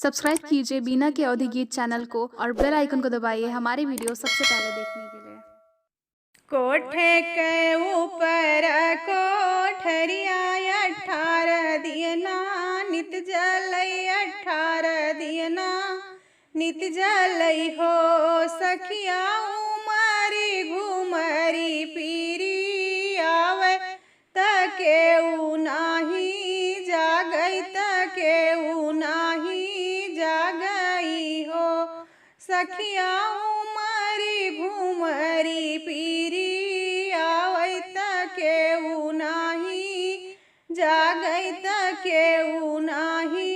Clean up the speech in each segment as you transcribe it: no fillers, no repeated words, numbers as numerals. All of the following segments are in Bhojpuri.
सब्सक्राइब कीजिए बीना के अवधि गीत चैनल को और बेल आइकन को दबाइए हमारी वीडियो सबसे पहले देखने के लिए। कोठे के ऊपर कोठरिया 18 दियना नित जलई 18 दियना नित जलई हो सखिया उमरी घुमरी पीरी आवे तके ऊ नाही जागई तके ऊ नाही जागई हो सखिया उमरी घुमरी पीरी आवै तके ऊ नाही जागई तके ऊ नाही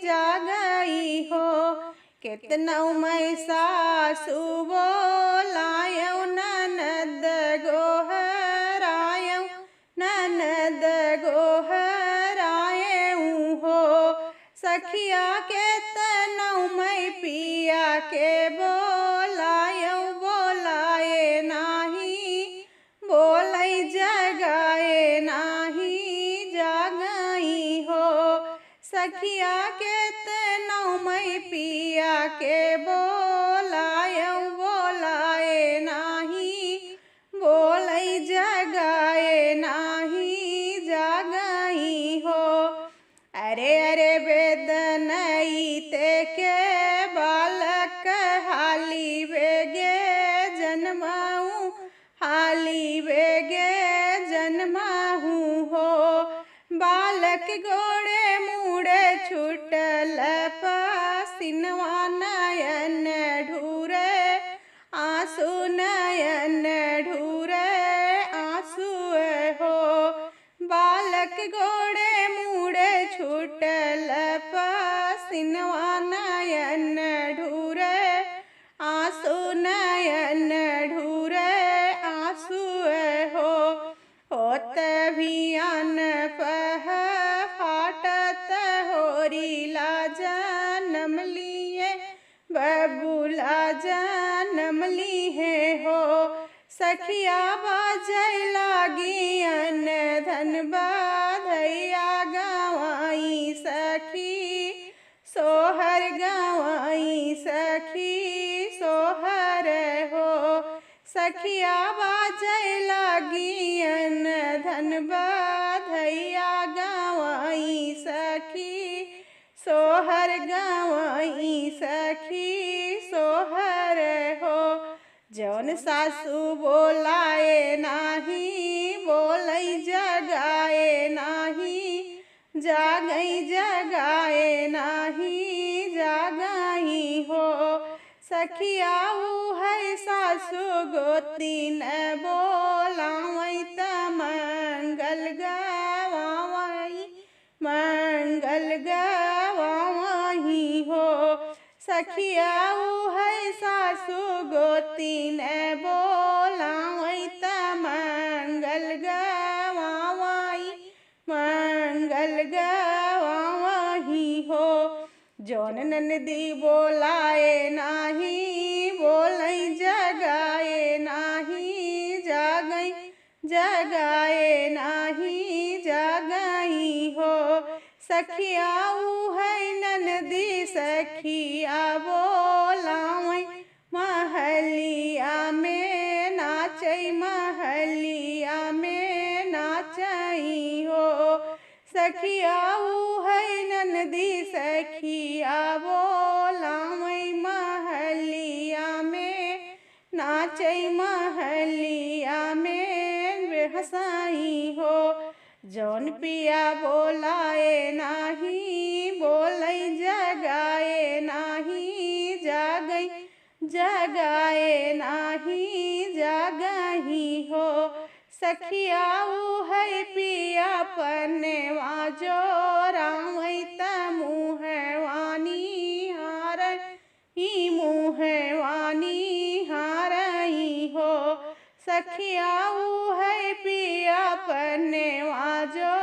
जागई हो केतना मैं सासु बोलायौ ननद गोहरायौ ननद गोहरायौ हो सखिया केतना मैं पिया के बोलायौ बोलाए नाही बोलै जगाए नाही जागई हो सखिया केतना मैं पिया के बोलायौ बोलाए नाही बोलै जगाए नाही जागई हो अरे अरे वेदनई ते के बालक हाली वेगे जन्माऊँ हाली वेगे जन्माऊँ हो बालक गोड़े मुड़े छूटल पसिनवा नयन ढूरे आंसू नयन ढूरे आंसू हो बालक गोड़े मुड़े छूटल पसिनवा नयन ढूरे आंसू नयन ढूरे आंसू हो होत भियान पह फाटत होरीला जन्म लिए बबूला जन्म लिए हो सखिया बाजै लागी अन धन बाधैया गवाई सखी सोहर गवाई सखी सोहर हो सखिया बाजै लागी अन धन बाधैया गवाई सखी सोहर गवाई सखी सोहर हो जौन सासु बोलाए नाही बोलै जगाए नाही जागई जगाए नाही जागई हो सखिया ऊ है सासु गोतीन बोलावै त मंगल गवावई मंगल गवावही हो सखिया ऊ है सासु गोतीन बोलावै त मंगल गवावई मंगल गवावही हो जौन ननदी बोलाए नाही बोलै जगाए नाही जागई जगाए नाही जागई हो सखिया ऊ है ननदी सखिया बोलावै महलिया में नाचै महलिया में नाचई हो सखिया ऊ है ननदी सखिया बोलावै महलिया में नाचै महलिया में हंसाई हो जौन पिया बोलाए नाही बोलै जगाए नाही जागई जगाए नाही जागही हो सखिया ऊ है पिया पन्नेवा जो रावै त मुहवानी हारई मुहवानी हारई हो सखिया ऊ है पिया पन्नेवा जो